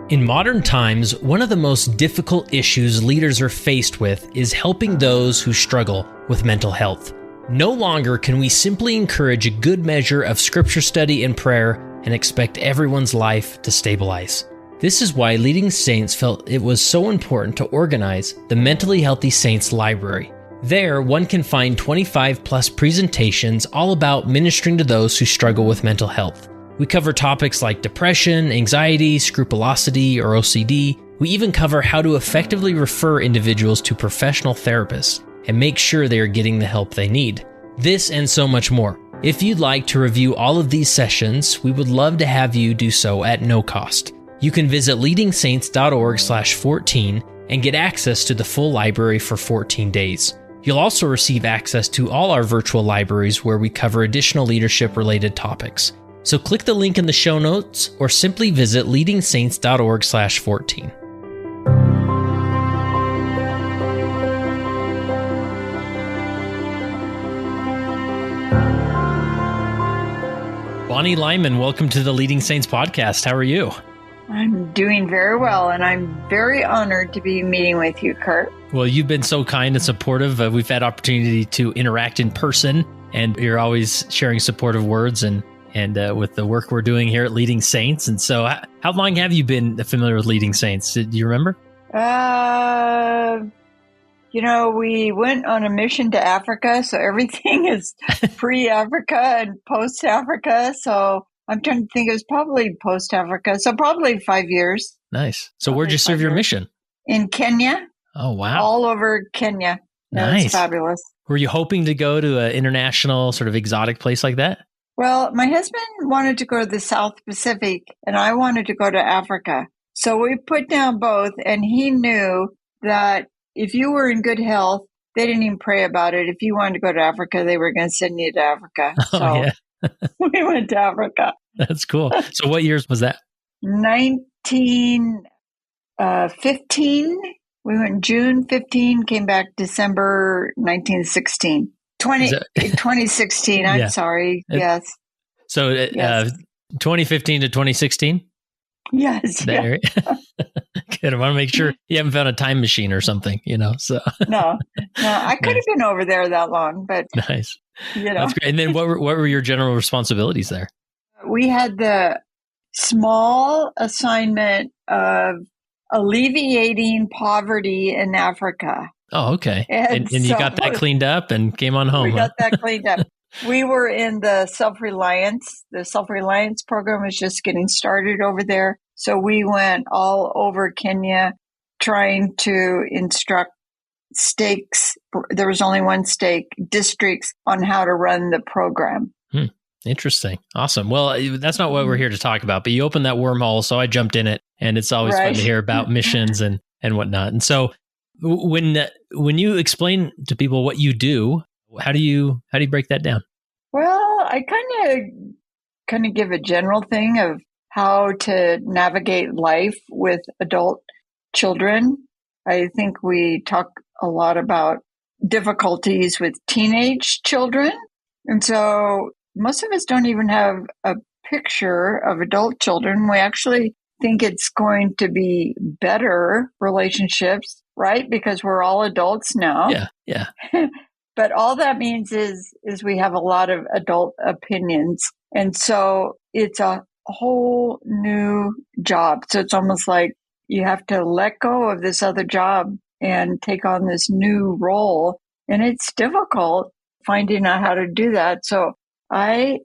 In modern times, one of the most difficult issues leaders are faced with is helping those who struggle with mental health. No longer can we simply encourage a good measure of scripture study and prayer and expect everyone's life to stabilize. This is why Leading Saints felt it was so important to organize the Mentally Healthy Saints Library. There, one can find 25 plus presentations all about ministering to those who struggle with mental health. We cover topics like depression, anxiety, scrupulosity, or OCD. We even cover how to effectively refer individuals to professional therapists and make sure they are getting the help they need. This and so much more. If you'd like to review all of these sessions, we would love to have you do so at no cost. You can visit leadingsaints.org/14 and get access to the full library for 14 days. You'll also receive access to all our virtual libraries where we cover additional leadership-related topics. So click the link in the show notes or simply visit leadingsaints.org/14. Bonnie Lyman, welcome to the Leading Saints podcast. How are you? I'm doing very well, and I'm very honored to be meeting with you, Kurt. Well, you've been so kind and supportive. We've had opportunity to interact in person, and you're always sharing supportive words and with the work we're doing here at Leading Saints. And so how long have you been familiar with Leading Saints? Do you remember? We went on a mission to Africa, so everything is pre-Africa and post-Africa. So I'm trying to think, it was probably post-Africa. So probably 5 years. Nice. So where'd you serve your mission? In Kenya. Oh, wow. All over Kenya. Nice. It's fabulous. Were you hoping to go to an international sort of exotic place like that? Well, my husband wanted to go to the South Pacific, and I wanted to go to Africa. So we put down both, and he knew that if you were in good health, they didn't even pray about it. If you wanted to go to Africa, they were going to send you to Africa. Oh, yeah. We went to Africa. That's cool. So what years was that? 1915. We went June 15, came back December 1916. 2016. I'm Yeah. sorry. Yes. So Yes. 2015 to 2016? Yes. There. Good. I want to make sure you haven't found a time machine or something, so. No, I could have been over there that long, but Nice. That's great. And then what were your general responsibilities there? We had the small assignment of alleviating poverty in Africa. Oh, okay. And you so got that cleaned up and came on home. We got that cleaned up. We were in the self-reliance. The self-reliance program was just getting started over there. So we went all over Kenya trying to instruct stakes. There was only one stake, districts, on how to run the program. Interesting. Awesome. Well, that's not what we're here to talk about, but you opened that wormhole, so I jumped in it, and it's always fun to hear about missions and whatnot. And so when you explain to people what you do, how do you break that down? Well, I kind of give a general thing of how to navigate life with adult children. I think we talk a lot about difficulties with teenage children. And so most of us don't even have a picture of adult children. We actually think it's going to be better relationships, right? Because we're all adults now. Yeah. But all that means is we have a lot of adult opinions. And so it's a whole new job. So it's almost like you have to let go of this other job and take on this new role. And it's difficult finding out how to do that. So I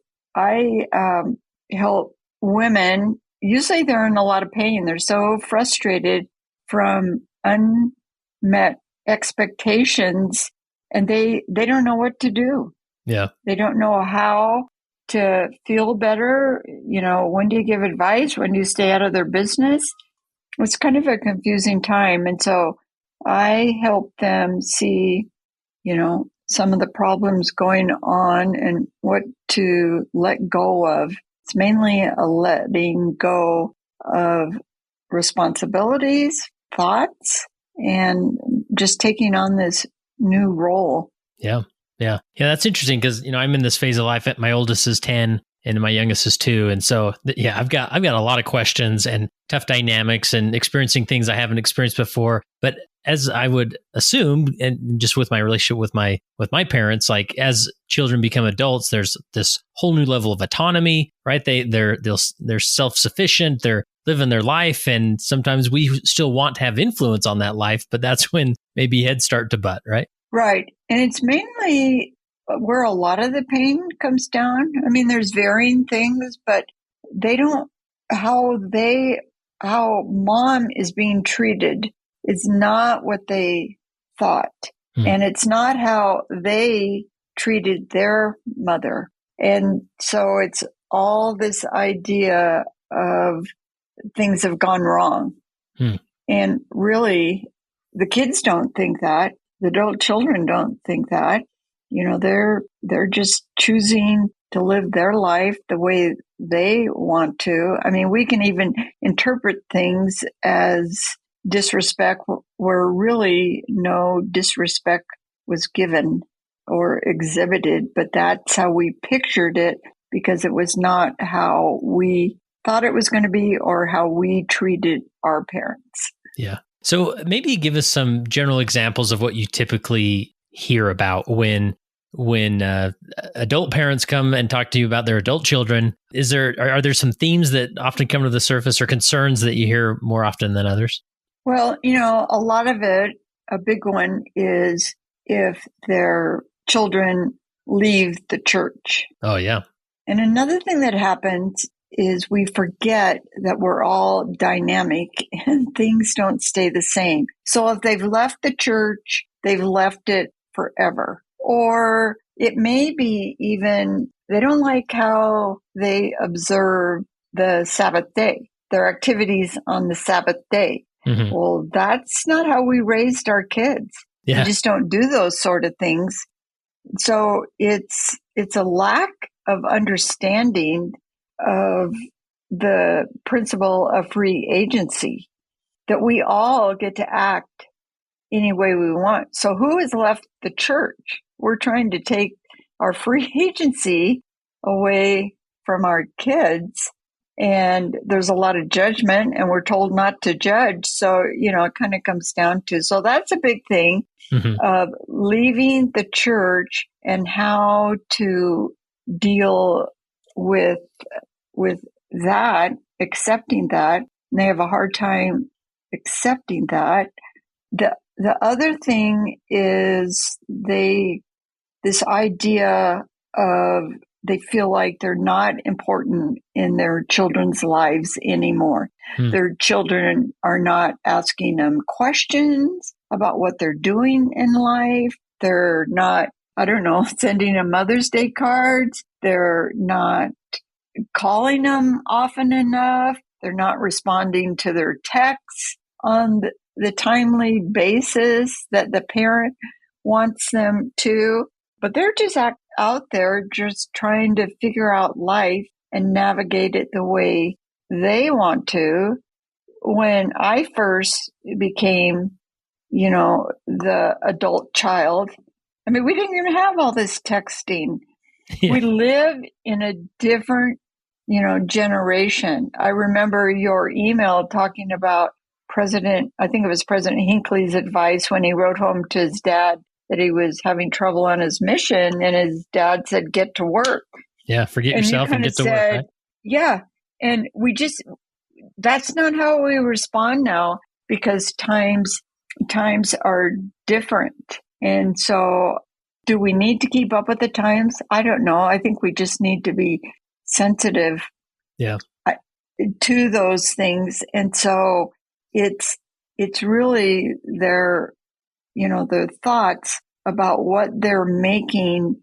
help women. Usually they're in a lot of pain. They're so frustrated from unmet expectations, and they don't know what to do. Yeah. They don't know how to feel better. When do you give advice? When do you stay out of their business? It's kind of a confusing time. And so I help them see, some of the problems going on and what to let go of. It's mainly a letting go of responsibilities, thoughts, and just taking on this new role. Yeah. That's interesting because, I'm in this phase of life. My oldest is 10 and my youngest is 2. And so, yeah, I've got a lot of questions and tough dynamics and experiencing things I haven't experienced before. But as I would assume, and just with my relationship with my parents, like as children become adults, there's this whole new level of autonomy, right? They're self-sufficient, they're living their life, and sometimes we still want to have influence on that life, but that's when maybe heads start to butt, right? Right. And it's mainly where a lot of the pain comes down. I mean, there's varying things, but they don't, how mom is being treated is not what they thought. And it's not how they treated their mother. And so it's all this idea of things have gone wrong. And really, the kids don't think that. The adult children don't think that. You know, they're just choosing to live their life the way they want to. I mean, we can even interpret things as disrespect where really no disrespect was given or exhibited, but that's how we pictured it because it was not how we thought it was going to be or how we treated our parents. Yeah. So maybe give us some general examples of what you typically hear about when adult parents come and talk to you about their adult children. Are there some themes that often come to the surface or concerns that you hear more often than others? Well, you know, a lot of it, a big one is if their children leave the church. Oh, yeah. And another thing that happens is we forget that we're all dynamic and things don't stay the same. So if they've left the church, they've left it forever. Or it may be even they don't like how they observe the Sabbath day, their activities on the Sabbath day. Mm-hmm. Well, that's not how we raised our kids. Yeah. We just don't do those sort of things. So it's a lack of understanding of the principle of free agency, that we all get to act any way we want. So who has left the church? We're trying to take our free agency away from our kids. And there's a lot of judgment and we're told not to judge. So, you know, it kind of comes down to, so that's a big thing of leaving the church and how to deal with that, accepting that. And they have a hard time accepting that. The other thing is this idea of they feel like they're not important in their children's lives anymore. Their children are not asking them questions about what they're doing in life. They're not, sending them Mother's Day cards. They're not calling them often enough. They're not responding to their texts on the timely basis that the parent wants them to. But they're just out there just trying to figure out life and navigate it the way they want to. When I first became, the adult child, I mean, we didn't even have all this texting. Yeah. We live in a different, generation. I remember your email talking about President Hinckley's advice when he wrote home to his dad that he was having trouble on his mission, and his dad said, "Get to work." Yeah, forget yourself and get to work. Right? Yeah, and that's not how we respond now because times are different. And so do we need to keep up with the times? I don't know. I think we just need to be sensitive to those things. And so it's really their thoughts about what they're making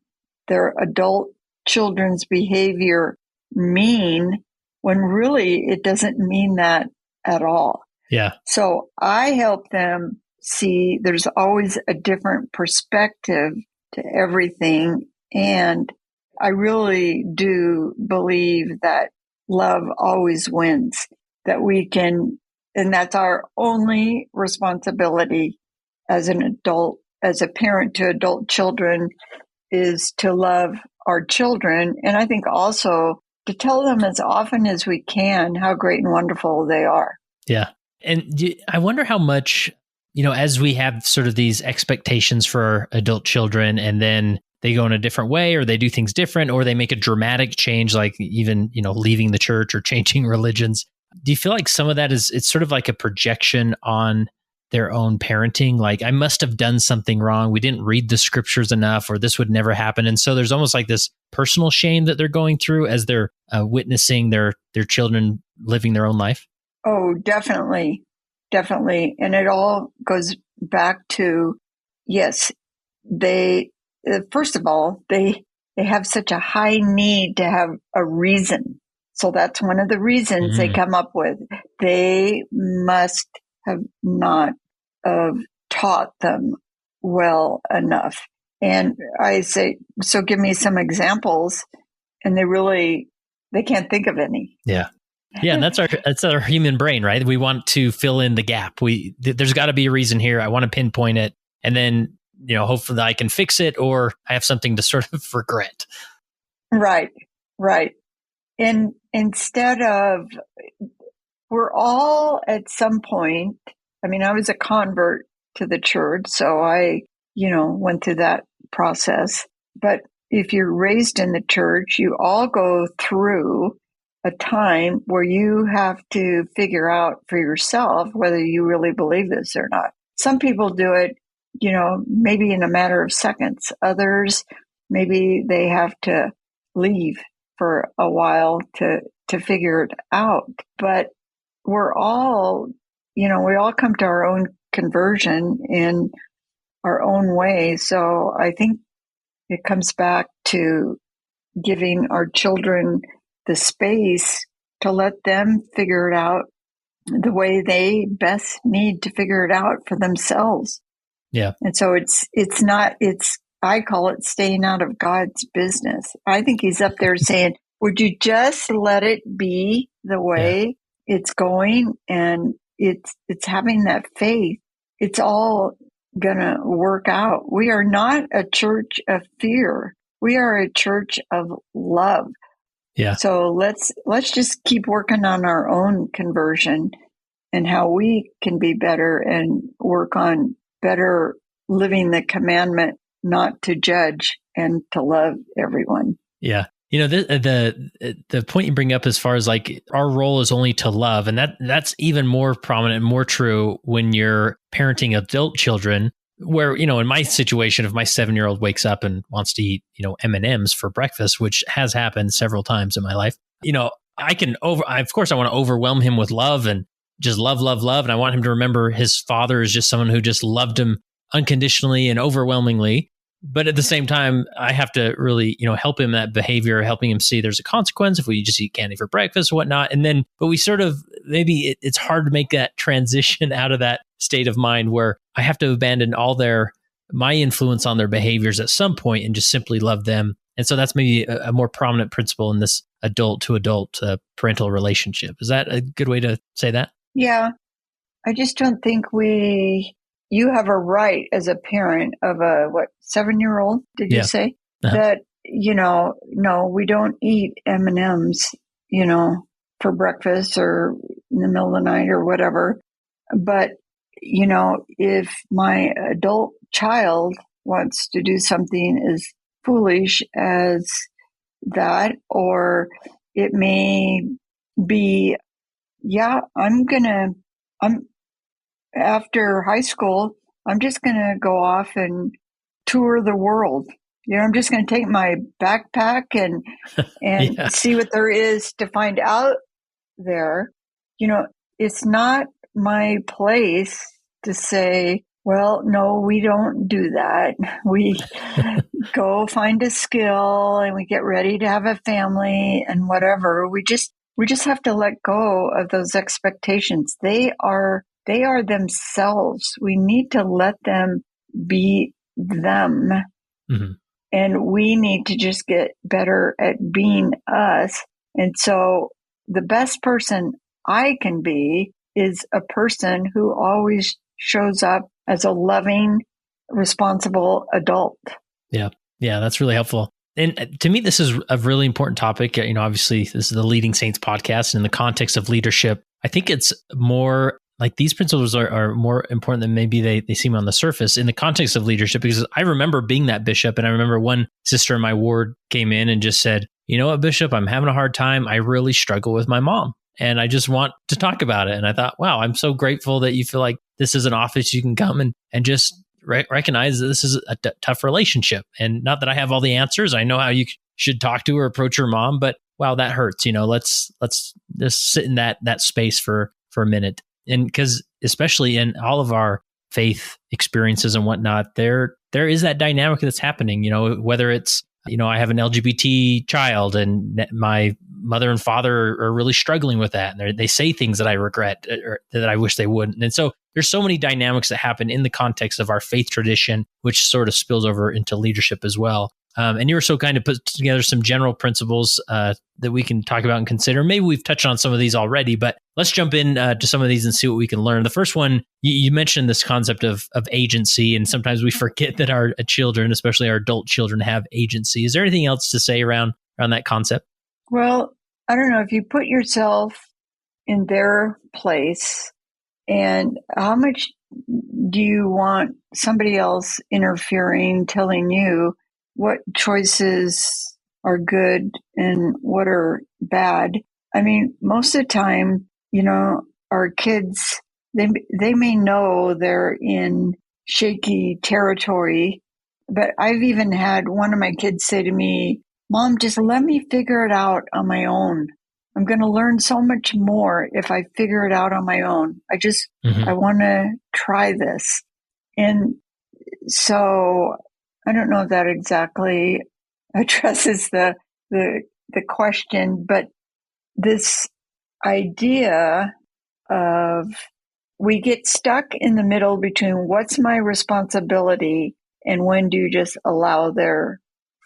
their adult children's behavior mean when really it doesn't mean that at all. Yeah. So I help them see there's always a different perspective to everything. And I really do believe that love always wins, that we can, and that's our only responsibility as an adult, as a parent to adult children, is to love our children. And I think also to tell them as often as we can how great and wonderful they are. Yeah. And I wonder how much, as we have sort of these expectations for our adult children, and then they go in a different way, or they do things different, or they make a dramatic change, like even, leaving the church or changing religions. Do you feel like some of that it's sort of like a projection on their own parenting? Like, I must have done something wrong. We didn't read the scriptures enough, or this would never happen. And so there's almost like this personal shame that they're going through as they're witnessing their children living their own life. Oh, definitely. Definitely. And it all goes back to, yes, they, first of all, they have such a high need to have a reason. So that's one of the reasons they come up with. They must have not taught them well enough. And I say, so give me some examples. And they can't think of any. Yeah. Yeah, and that's our human brain, right? We want to fill in the gap. There's got to be a reason here. I want to pinpoint it, and then hopefully I can fix it, or I have something to sort of regret. Right. And instead of, we're all at some point. I mean, I was a convert to the church, so I went through that process. But if you're raised in the church, you all go through a time where you have to figure out for yourself whether you really believe this or not. Some people do it, maybe in a matter of seconds. Others, maybe they have to leave for a while to figure it out. But we're all, we all come to our own conversion in our own way. So I think it comes back to giving our children the space to let them figure it out the way they best need to figure it out for themselves. Yeah. And so I call it staying out of God's business. I think he's up there saying, would you just let it be the way it's going? And it's having that faith. It's all gonna work out. We are not a church of fear. We are a church of love. Yeah. So let's just keep working on our own conversion and how we can be better and work on better living the commandment not to judge and to love everyone. Yeah. The point you bring up as far as like our role is only to love, and that's even more prominent and more true when you're parenting adult children, where, in my situation, if my 7-year-old wakes up and wants to eat, M&Ms for breakfast, which has happened several times in my life, of course I want to overwhelm him with love and just love. And I want him to remember his father is just someone who just loved him unconditionally and overwhelmingly. But at the same time, I have to really, help him that behavior, helping him see there's a consequence if we just eat candy for breakfast or whatnot. And then, but we sort of, maybe it's hard to make that transition out of that state of mind where I have to abandon all my influence on their behaviors at some point and just simply love them. And so that's maybe a more prominent principle in this adult to adult parental relationship. Is that a good way to say that? Yeah. I just don't think you have a right as a parent of a 7-year-old, did you say? Uh-huh. That, no, we don't eat M&Ms, for breakfast or in the middle of the night or whatever. But, if my adult child wants to do something as foolish as that, or it may be, after high school, I'm just going to go off and tour the world. I'm just going to take my backpack and see what there is to find out there. It's not my place to say, well, no, we don't do that. We go find a skill and we get ready to have a family and whatever. We just have to let go of those expectations. They are themselves. We need to let them be them. Mm-hmm. And we need to just get better at being us. And so the best person I can be is a person who always shows up as a loving, responsible adult. Yeah. Yeah, that's really helpful. And to me, this is a really important topic. Obviously, this is the Leading Saints podcast. And in the context of leadership, I think it's more like these principles are more important than maybe they seem on the surface in the context of leadership, because I remember being that bishop. And I remember one sister in my ward came in and just said, you know what, Bishop, I'm having a hard time. I really struggle with my mom and I just want to talk about it. And I thought, wow, I'm so grateful that you feel like this is an office you can come and just recognize that this is a tough relationship. And not that I have all the answers. I know how you should talk to or approach your mom, but wow, that hurts. Let's just sit in that space for a minute. And because especially in all of our faith experiences and whatnot, there is that dynamic that's happening, whether it's, I have an LGBT child and my mother and father are really struggling with that. And they say things that I regret or that I wish they wouldn't. And so there's so many dynamics that happen in the context of our faith tradition, which sort of spills over into leadership as well. And you were so kind to put together some general principles that we can talk about and consider. Maybe we've touched on some of these already, but let's jump in to some of these and see what we can learn. The first one, you mentioned this concept of agency, and sometimes we forget that our children, especially our adult children, have agency. Is there anything else to say around that concept? Well, I don't know, if you put yourself in their place, and how much do you want somebody else interfering, telling you what choices are good and what are bad? I mean, most of the time, our kids, they may know they're in shaky territory, but I've even had one of my kids say to me, Mom, just let me figure it out on my own. I'm going to learn so much more if I figure it out on my own. I want to try this. And so I don't know if that exactly addresses the question, but this idea of we get stuck in the middle between what's my responsibility and when do you just allow their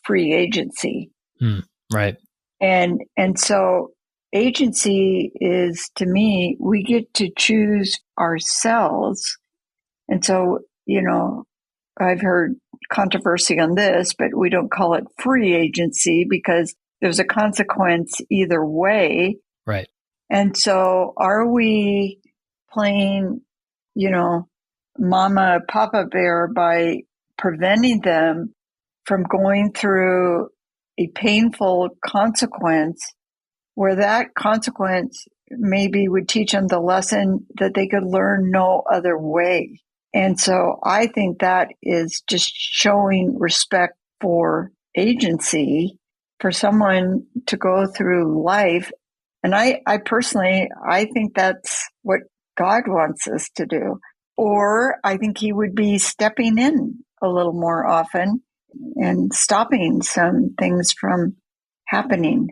free agency. Right. And so agency is, to me, we get to choose ourselves. And so, I've heard controversy on this, but we don't call it free agency because there's a consequence either way. Right. And so are we playing, mama, papa bear by preventing them from going through a painful consequence where that consequence maybe would teach them the lesson that they could learn no other way? And so I think that is just showing respect for agency for someone to go through life. And I personally, I think that's what God wants us to do. Or I think he would be stepping in a little more often and stopping some things from happening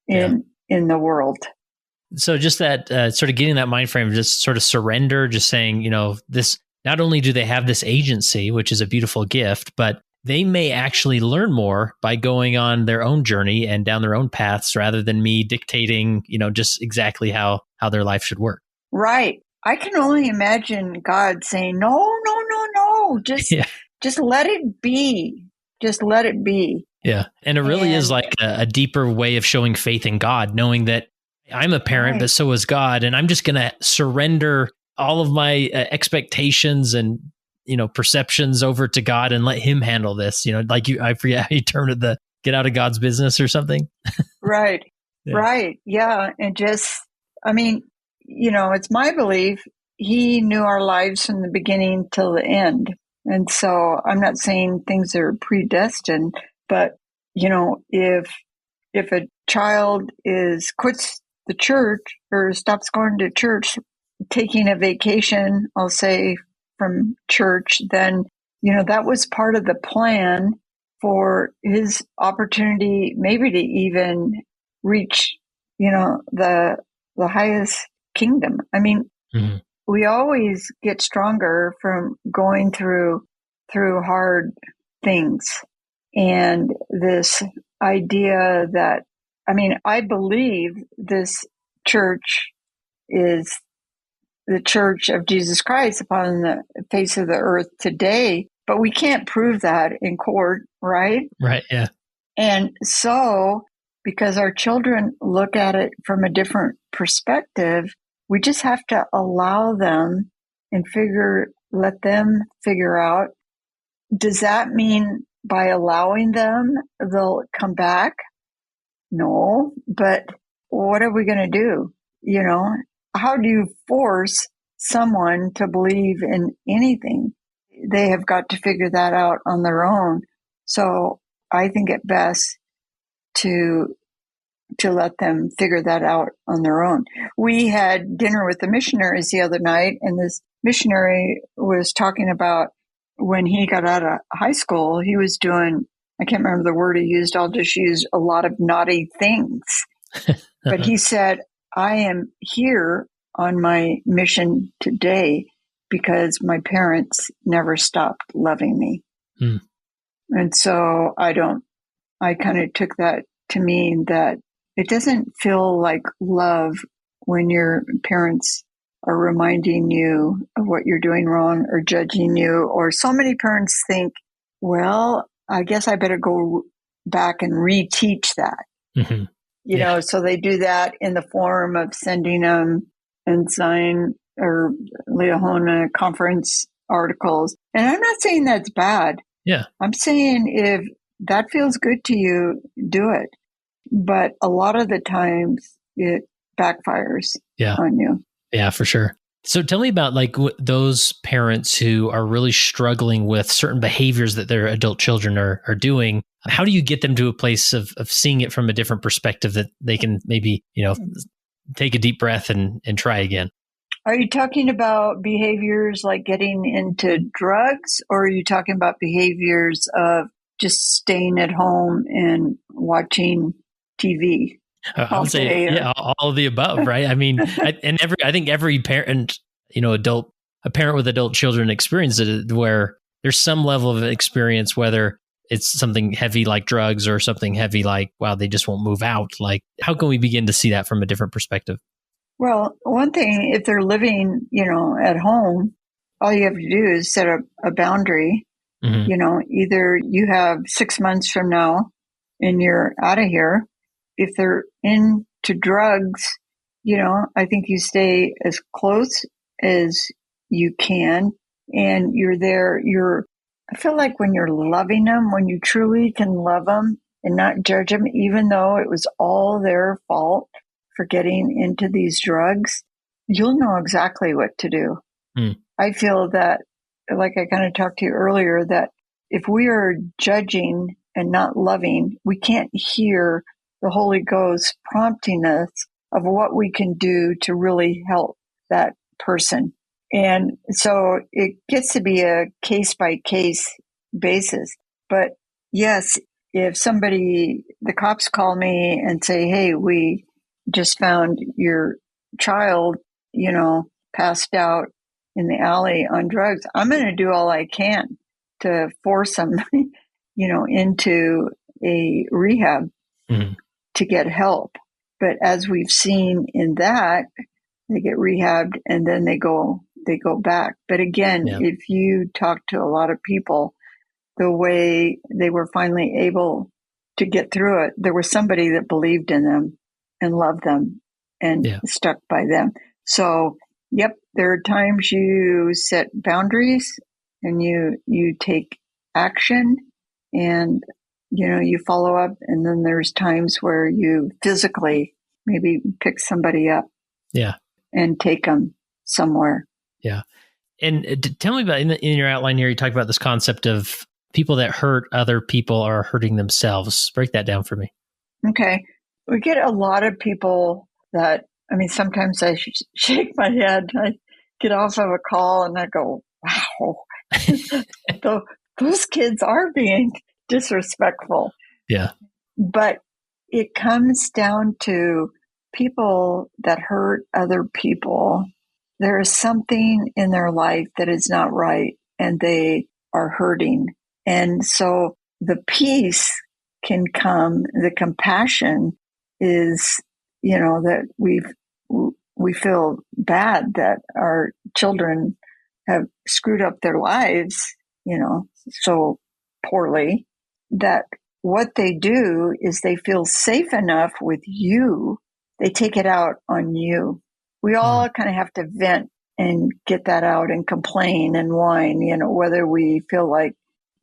in the world. So just that sort of getting that mind frame, just sort of surrender, just saying, this, not only do they have this agency, which is a beautiful gift, but they may actually learn more by going on their own journey and down their own paths rather than me dictating, just exactly how their life should work. Right. I can only imagine God saying, no, just let it be. Just let it be. Yeah. And it really is like a deeper way of showing faith in God, knowing that I'm a parent, but so is God. And I'm just going to surrender all of my expectations and, perceptions over to God and let him handle this. I forget how you termed it, the get out of God's business or something. Right. Yeah. Right. Yeah. And it's my belief he knew our lives from the beginning till the end. And so I'm not saying things are predestined, but, if a child quits the church or stops going to church, taking a vacation, I'll say, from church, then, that was part of the plan for his opportunity, maybe to even reach, the highest kingdom. I mean, we always get stronger from going through hard things. And this idea that, I believe this church is the church of Jesus Christ upon the face of the earth today, but we can't prove that in court, right? Right. Yeah. And so, because our children look at it from a different perspective, we just have to allow them and let them figure out. Does that mean by allowing them, they'll come back? No, but what are we going to do? You know, how do you force someone to believe in anything? They have got to figure that out on their own. So I think it best to let them figure that out on their own. We had dinner with the missionaries the other night, and this missionary was talking about when he got out of high school, he was doing, I can't remember the word he used, I'll just use a lot of naughty things. But he said, I am here on my mission today because my parents never stopped loving me. And so I kind of took that to mean that it doesn't feel like love when your parents are reminding you of what you're doing wrong or judging you. Or so many parents think, well, I guess I better go back and reteach that. Mm-hmm. You know, so they do that in the form of sending them Ensign or Leahona conference articles. And I'm not saying that's bad. Yeah. I'm saying if that feels good to you, do it. But a lot of the times it backfires on you. Yeah, for sure. So tell me about like those parents who are really struggling with certain behaviors that their adult children are doing. How do you get them to a place of seeing it from a different perspective that they can maybe, take a deep breath and try again? Are you talking about behaviors like getting into drugs, or are you talking about behaviors of just staying at home and watching TV? I would say, all of the above, right? I mean, I think every parent, a parent with adult children experiences it, where there's some level of experience, whether it's something heavy like drugs or something heavy like, wow, they just won't move out. Like, how can we begin to see that from a different perspective? Well, one thing, if they're living, at home, all you have to do is set a boundary. Mm-hmm. Either you have 6 months from now and you're out of here. If they're into drugs, I think you stay as close as you can, and you're there. I feel like when you're loving them, when you truly can love them and not judge them, even though it was all their fault for getting into these drugs, you'll know exactly what to do. I feel that, like I kind of talked to you earlier, that if we are judging and not loving, we can't hear the Holy Ghost prompting us of what we can do to really help that person. And so it gets to be a case by case basis. But yes, if the cops call me and say, hey, we just found your child, passed out in the alley on drugs, I'm going to do all I can to force them, into a rehab to get help. But as we've seen in that, they get rehabbed and then they go back. But again, if you talk to a lot of people, the way they were finally able to get through it, there was somebody that believed in them and loved them and stuck by them. So, there are times you set boundaries and you take action and, you follow up. And then there's times where you physically maybe pick somebody up and take them somewhere. Yeah. And tell me about, in your outline here, you talk about this concept of people that hurt other people are hurting themselves. Break that down for me. Okay. We get a lot of people that, sometimes I shake my head. I get off of a call and I go, wow, those kids are being disrespectful. Yeah. But it comes down to people that hurt other people. There is something in their life that is not right and they are hurting. And so the peace can come, the compassion is, that we feel bad that our children have screwed up their lives, so poorly, that what they do is they feel safe enough with you, they take it out on you. We all kind of have to vent and get that out and complain and whine, whether we feel like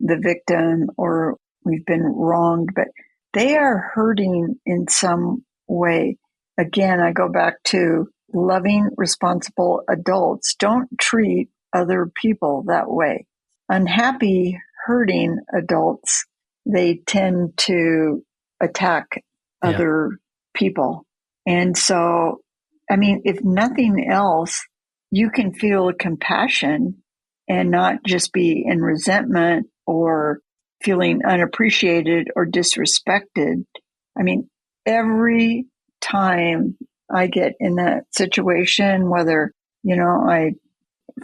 the victim or we've been wronged, but they are hurting in some way. Again, I go back to loving, responsible adults. Don't treat other people that way. Unhappy, hurting adults, they tend to attack other people. And so, if nothing else, you can feel compassion and not just be in resentment or feeling unappreciated or disrespected. Every time I get in that situation, whether, I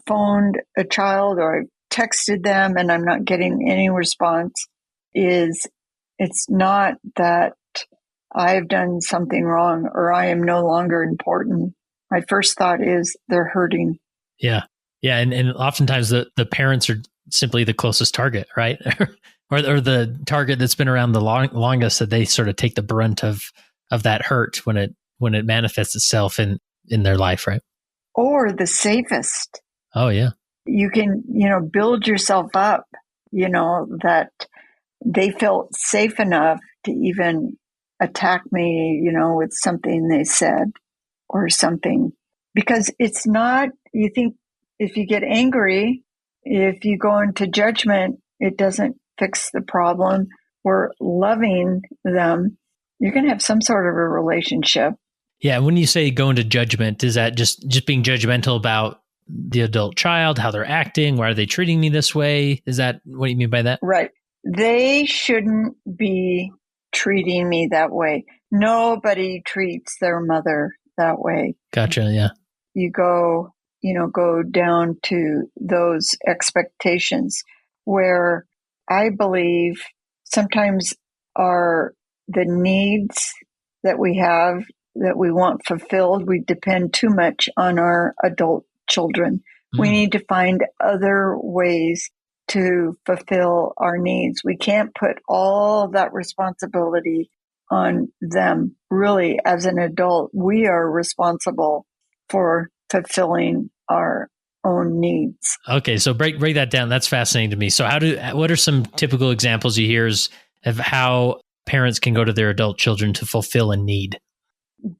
phoned a child or I texted them and I'm not getting any response, it's not that I've done something wrong or I am no longer important. My first thought is they're hurting. Yeah. Yeah. And oftentimes the parents are simply the closest target, right? or the target that's been around the longest, that they sort of take the brunt of that hurt when it manifests itself in their life, right? Or the safest. Oh, yeah. You can, build yourself up, that they felt safe enough to even attack me, with something they said or something. Because it's not, you think if you get angry, if you go into judgment, it doesn't fix the problem. Or loving them, you're going to have some sort of a relationship. Yeah. When you say go into judgment, is that just being judgmental about the adult child, how they're acting? Why are they treating me this way? Is that what you mean by that? Right. They shouldn't be treating me that way. Nobody treats their mother that way. Gotcha. Yeah. You go down to those expectations where I believe sometimes the needs that we have that we want fulfilled, we depend too much on our adult children. We need to find other ways to fulfill our needs. We can't put all that responsibility on them. Really, as an adult, we are responsible for fulfilling our own needs. Okay, so break that down. That's fascinating to me. So what are some typical examples you hear of how parents can go to their adult children to fulfill a need?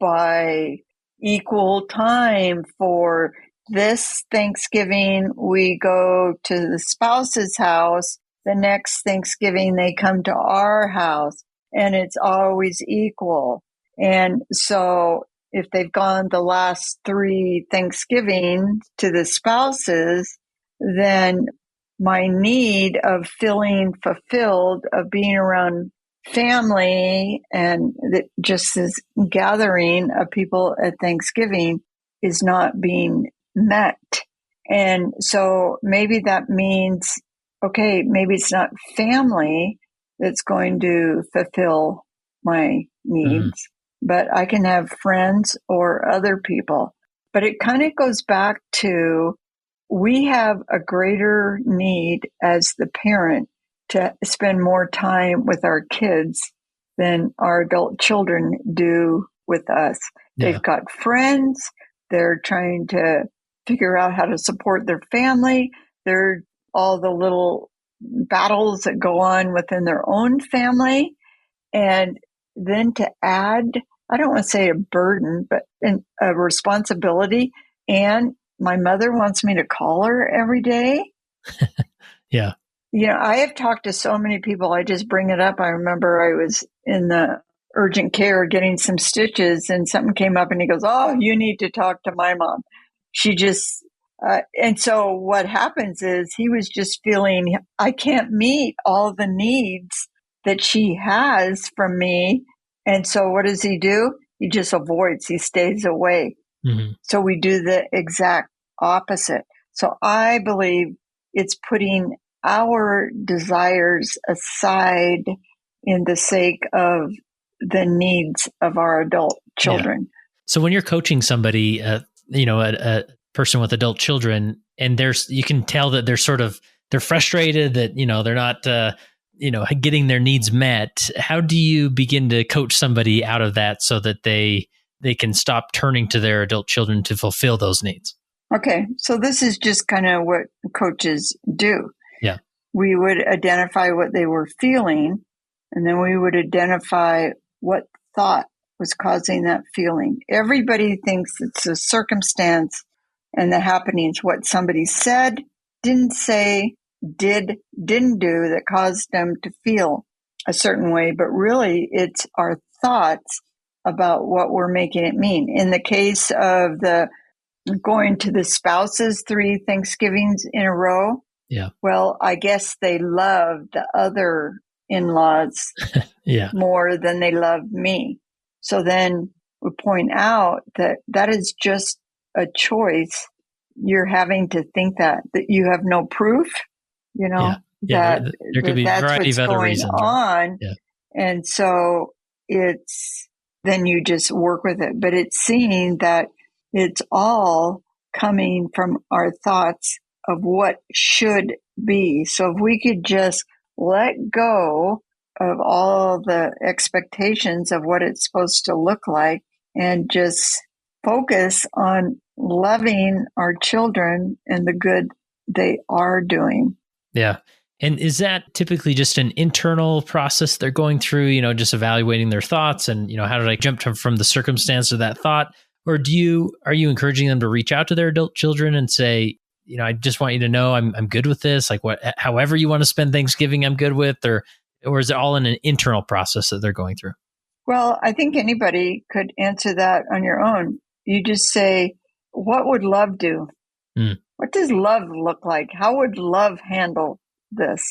By equal time. For this Thanksgiving, we go to the spouse's house. The next Thanksgiving, they come to our house, and it's always equal. And so if they've gone the last 3 Thanksgivings to the spouses, then my need of feeling fulfilled, of being around family and just this gathering of people at Thanksgiving is not being met. And so maybe that means, okay, maybe it's not family that's going to fulfill my needs, but I can have friends or other people. But it kind of goes back to, we have a greater need as the parent to spend more time with our kids than our adult children do with us. Yeah. They've got friends. They're trying to figure out how to support their family. They're all the little battles that go on within their own family. And then to add, I don't want to say a burden, but a responsibility. And my mother wants me to call her every day. Yeah. I have talked to so many people. I just bring it up. I remember I was in the urgent care getting some stitches and something came up and he goes, "Oh, you need to talk to my mom." She just, and so what happens is he was just feeling, I can't meet all the needs that she has from me. And so what does he do? He just avoids, he stays away. Mm-hmm. So we do the exact opposite. So I believe it's putting our desires aside in the sake of the needs of our adult children. Yeah. So when you're coaching somebody, a person with adult children, and you can tell that they're frustrated, that, they're not getting their needs met. How do you begin to coach somebody out of that so that they can stop turning to their adult children to fulfill those needs? Okay, so this is just kind of what coaches do. Yeah. We would identify what they were feeling, and then we would identify what thought was causing that feeling. Everybody thinks it's a circumstance and the happenings, what somebody said, didn't say, didn't do that caused them to feel a certain way, but really it's our thoughts about what we're making it mean. In the case of the going to the spouses 3 Thanksgivings in a row, yeah. Well, I guess they loved the other in-laws yeah. more than they loved me. So then we point out that is just a choice. You're having to think that you have no proof, Yeah. that there could be a that's variety what's of other going reasons. on. Right? Yeah. And so then you just work with it. But it's seeing that it's all coming from our thoughts of what should be. So if we could just let go of all the expectations of what it's supposed to look like and just focus on loving our children and the good they are doing. Yeah. And is that typically just an internal process they're going through, just evaluating their thoughts and, how did I jump from the circumstance to that thought? Or are you encouraging them to reach out to their adult children and say, I just want you to know I'm good with this. Like however you want to spend Thanksgiving, I'm good with, or is it all in an internal process that they're going through? Well, I think anybody could answer that on your own. You just say, what would love do? What does love look like? How would love handle this?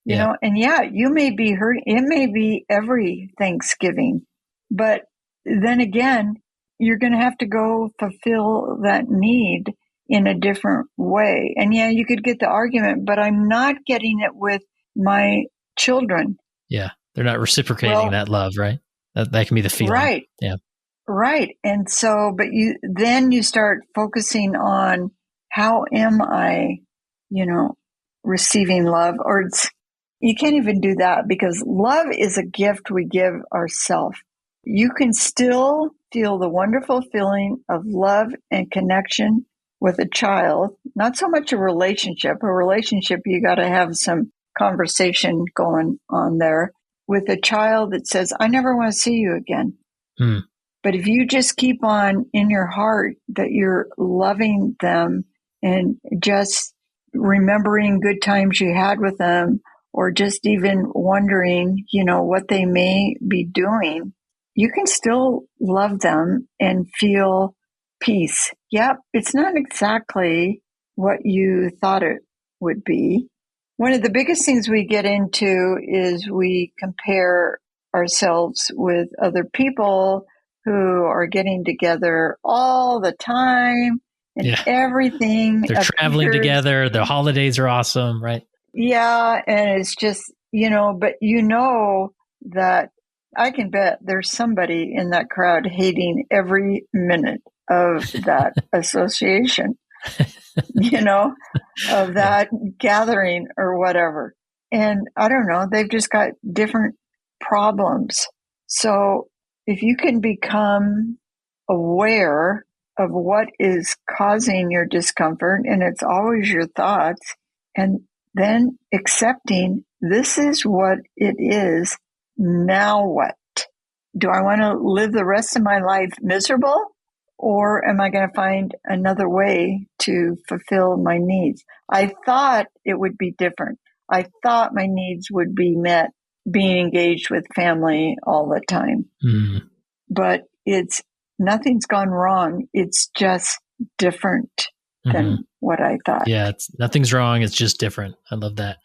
You know, and you may be hurt. It may be every Thanksgiving, but then again, you're going to have to go fulfill that need in a different way. And you could get the argument, but I'm not getting it with my children. Yeah. They're not reciprocating that love, right? That can be the feeling. Right. Yeah. Right. And so, but you start focusing on how am I, receiving love, or you can't even do that because love is a gift we give ourselves. You can still feel the wonderful feeling of love and connection with a child, not so much a relationship. A relationship, you got to have some conversation going on there with a child that says, I never want to see you again. But if you just keep on in your heart that you're loving them and just remembering good times you had with them, or just even wondering, what they may be doing, you can still love them and feel peace. Yep, it's not exactly what you thought it would be. One of the biggest things we get into is we compare ourselves with other people who are getting together all the time and everything. They're traveling together. The holidays are awesome, right? Yeah. And it's just, but that I can bet there's somebody in that crowd hating every minute of that association, of that gathering or whatever. And I don't know, they've just got different problems. So if you can become aware of what is causing your discomfort, and it's always your thoughts, and then accepting this is what it is. Now what? Do I want to live the rest of my life miserable? Or am I going to find another way to fulfill my needs? I thought it would be different. I thought my needs would be met being engaged with family all the time. But nothing's gone wrong. It's just different than what I thought. Yeah, nothing's wrong. It's just different. I love that.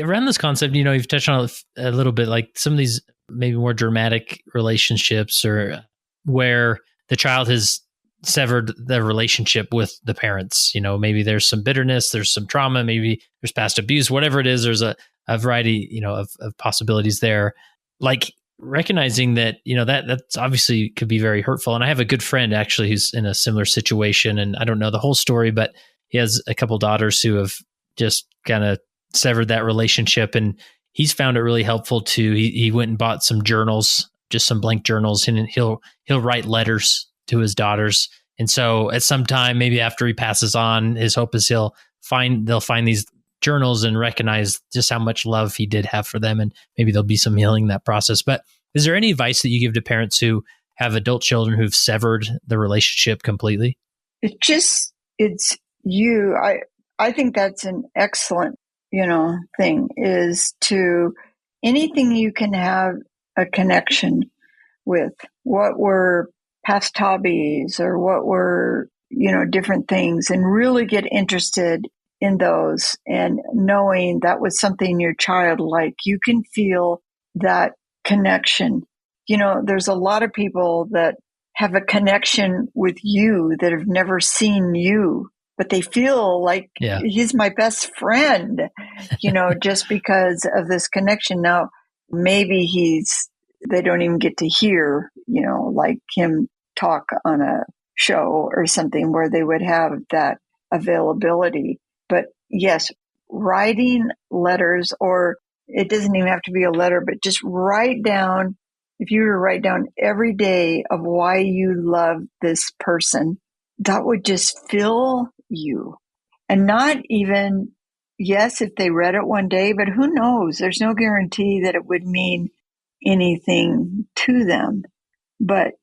Around this concept, you've touched on it a little bit, like some of these maybe more dramatic relationships or where the child has severed the relationship with the parents. Maybe there's some bitterness, there's some trauma, maybe there's past abuse, whatever it is, there's a variety, of possibilities there. Like recognizing that, that's obviously could be very hurtful. And I have a good friend actually who's in a similar situation, and I don't know the whole story, but he has a couple daughters who have just kind of severed that relationship. And he's found it really helpful to, he went and bought some journals, just some blank journals, and he'll write letters to his daughters. And so at some time, maybe after he passes on, his hope is they'll find these journals and recognize just how much love he did have for them. And maybe there'll be some healing in that process. But is there any advice that you give to parents who have adult children who've severed the relationship completely? It's you. I think that's an excellent, thing, is to anything you can have a connection with, what were past hobbies or what were, different things, and really get interested in those, and knowing that was something your child liked. You can feel that connection. There's a lot of people that have a connection with you that have never seen you, but they feel like he's my best friend, just because of this connection. Now, maybe they don't even get to hear, like him talk on a show or something where they would have that availability. But yes, writing letters, or it doesn't even have to be a letter, but just write down, if you were to write down every day of why you love this person, that would just fill you. And not even, yes, if they read it one day, but who knows? There's no guarantee that it would mean anything to them. But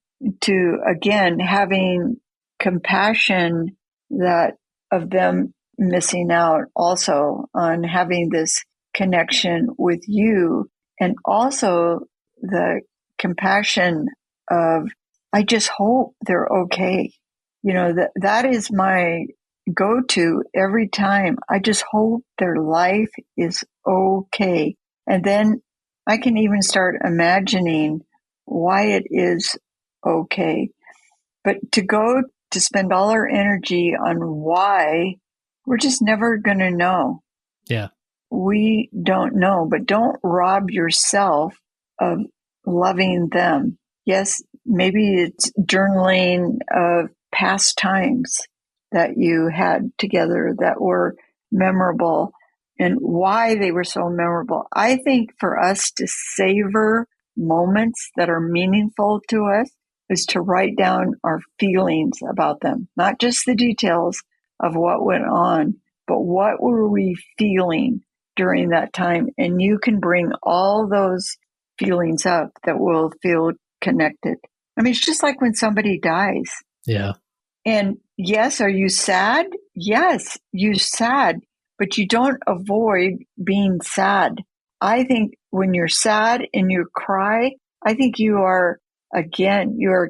to, again, having compassion that of them missing out also on having this connection with you, and also the compassion of, I just hope they're okay. That is my go-to every time. I just hope their life is okay. And then I can even start imagining why it is okay. But to spend all our energy on why, we're just never going to know. Yeah. We don't know, but don't rob yourself of loving them. Yes, maybe it's journaling of past times that you had together that were memorable and why they were so memorable. I think for us to savor moments that are meaningful to us is to write down our feelings about them, not just the details of what went on, but what were we feeling during that time. And you can bring all those feelings up that will feel connected. I mean, it's just like when somebody dies. Yeah. And yes, are you sad? Yes, you're sad, but you don't avoid being sad. I think when you're sad and you cry, I think you are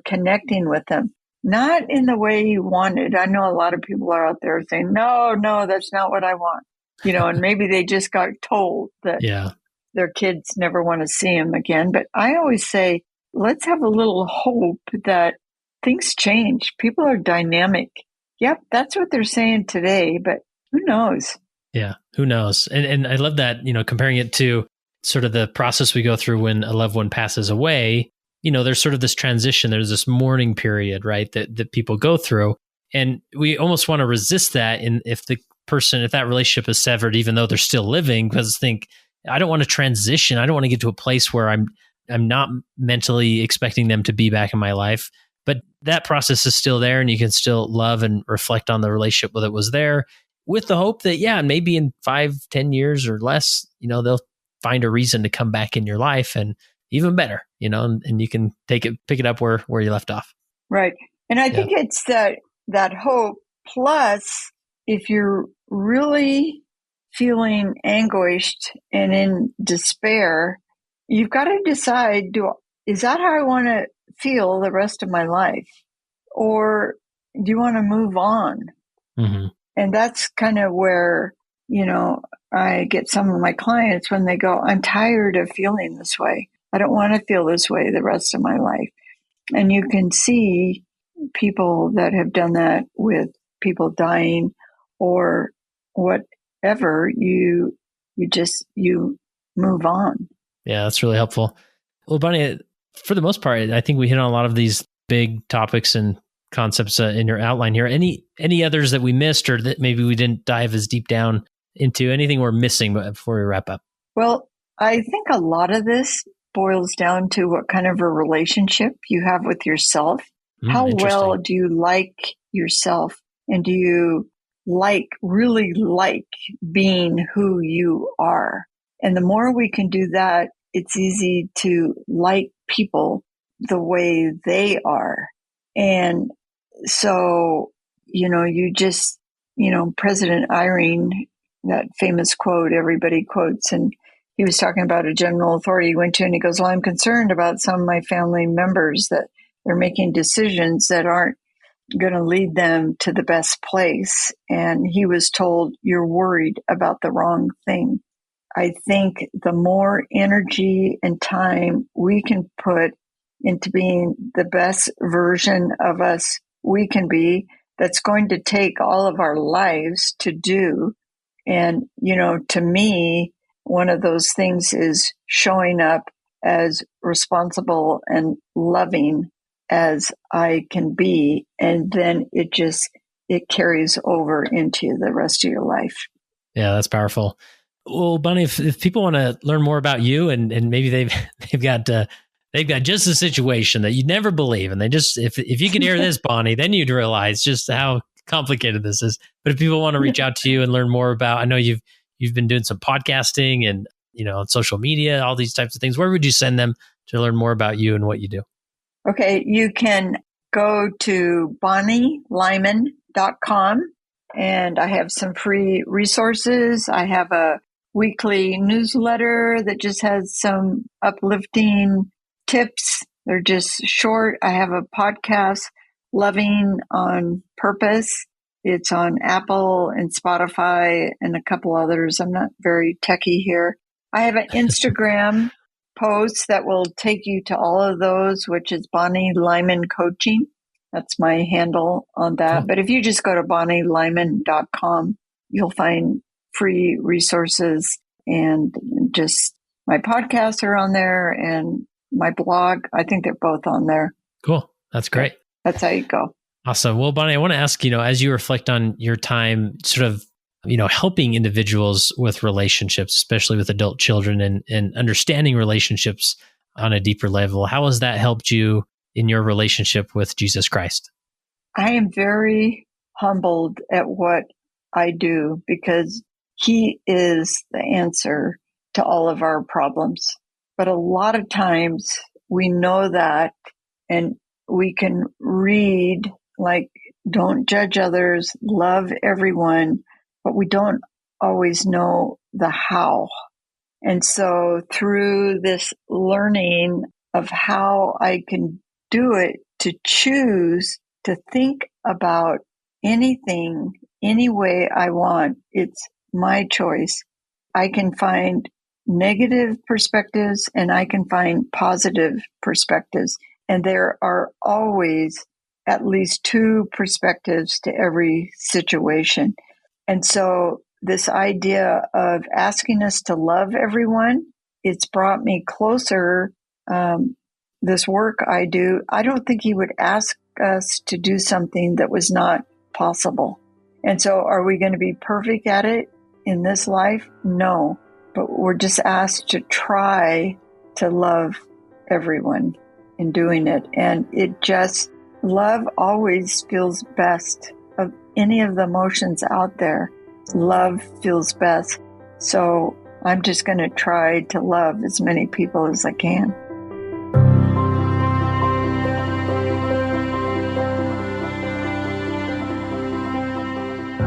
connecting with them, not in the way you wanted. I know a lot of people are out there saying, no, that's not what I want. And maybe they just got told that their kids never want to see them again. But I always say, let's have a little hope that things change. People are dynamic. Yep, that's what they're saying today, but who knows? Yeah, who knows? And I love that, comparing it to sort of the process we go through when a loved one passes away. There's sort of this transition, there's this mourning period, right, that people go through. And we almost want to resist that if that relationship is severed, even though they're still living, because I don't want to transition. I don't want to get to a place where I'm not mentally expecting them to be back in my life. But that process is still there, and you can still love and reflect on the relationship that was there, with the hope that, maybe in 5-10 years or less, they'll find a reason to come back in your life, and even better, and you can pick it up where you left off. Right. And I think it's that hope. Plus, if you're really feeling anguished and in despair, you've got to decide, is that how I want to feel the rest of my life? Or do you want to move on? Mm-hmm. And that's kind of where, I get some of my clients when they go, I'm tired of feeling this way. I don't want to feel this way the rest of my life. And you can see people that have done that with people dying or whatever, you move on. Yeah, that's really helpful. Well, Bonnie, for the most part, I think we hit on a lot of these big topics and concepts in your outline here. Any others that we missed, or that maybe we didn't dive as deep down into? Anything we're missing before we wrap up? Well, I think a lot of this boils down to what kind of a relationship you have with yourself. How well Interesting. do you like yourself? And do you really like being who you are? And the more we can do that, it's easy to like people the way they are. And so, President Irene, that famous quote everybody quotes, and he was talking about a general authority he went to, and he goes, well, I'm concerned about some of my family members that they're making decisions that aren't going to lead them to the best place. And he was told, you're worried about the wrong thing. I think the more energy and time we can put into being the best version of us we can be, that's going to take all of our lives to do. And, to me, one of those things is showing up as responsible and loving as I can be. And then it carries over into the rest of your life. Yeah, that's powerful. Well, Bonnie, if people want to learn more about you and maybe they've got just a situation that you'd never believe, and if you could hear this, Bonnie, then you'd realize just how complicated this is. But if people want to reach out to you and learn more about, I know you've been doing some podcasting and on social media, all these types of things. Where would you send them to learn more about you and what you do? Okay, you can go to bonnielyman.com, and I have some free resources. I have a weekly newsletter that just has some uplifting tips. They're just short. I have a podcast, Loving on Purpose. It's on Apple and Spotify and a couple others. I'm not very techie here. I have an Instagram post that will take you to all of those, which is Bonnie Lyman Coaching. That's my handle on that. Cool. But if you just go to bonnielyman.com, you'll find free resources, and just my podcasts are on there and my blog. I think they're both on there. Cool. That's great. That's how you go. Awesome. Well, Bonnie, I want to ask, as you reflect on your time sort of, helping individuals with relationships, especially with adult children and understanding relationships on a deeper level, how has that helped you in your relationship with Jesus Christ? I am very humbled at what I do because He is the answer to all of our problems. But a lot of times we know that, and we can read like, don't judge others, love everyone, but we don't always know the how. And so through this learning of how I can do it, to choose to think about anything, any way I want, it's my choice. I can find negative perspectives and I can find positive perspectives. And there are always at least two perspectives to every situation. And so this idea of asking us to love everyone, it's brought me closer. This work I do, I don't think He would ask us to do something that was not possible. And so are we going to be perfect at it in this life? No, but we're just asked to try to love everyone in doing it. And love always feels best of any of the emotions out there. Love feels best. So I'm just going to try to love as many people as I can.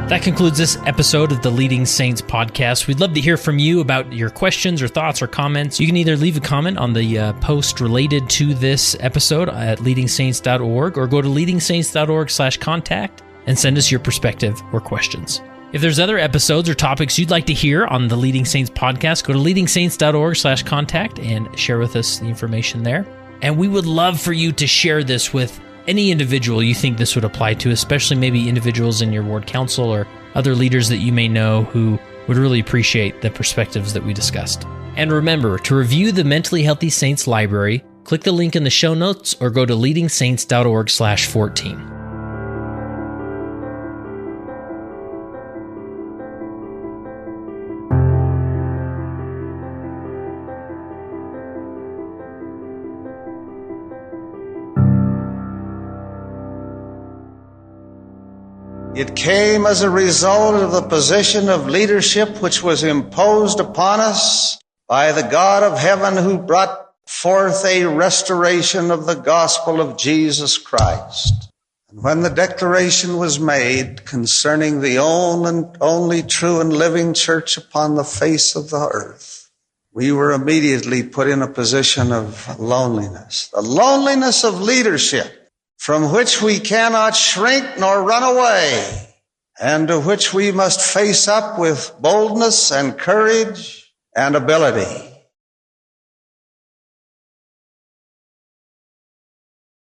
That concludes this episode of the Leading Saints podcast. We'd love to hear from you about your questions or thoughts or comments. You can either leave a comment on the post related to this episode at leadingsaints.org or go to leadingsaints.org/contact and send us your perspective or questions. If there's other episodes or topics you'd like to hear on the Leading Saints podcast, go to leadingsaints.org/contact and share with us the information there. And we would love for you to share this with any individual you think this would apply to, especially maybe individuals in your ward council or other leaders that you may know who would really appreciate the perspectives that we discussed. And remember to review the Mentally Healthy Saints library, click the link in the show notes or go to leadingsaints.org/14. It came as a result of the position of leadership which was imposed upon us by the God of heaven, who brought forth a restoration of the gospel of Jesus Christ. And when the declaration was made concerning the only true and living church upon the face of the earth, we were immediately put in a position of loneliness, the loneliness of leadership, from which we cannot shrink nor run away, and to which we must face up with boldness and courage and ability.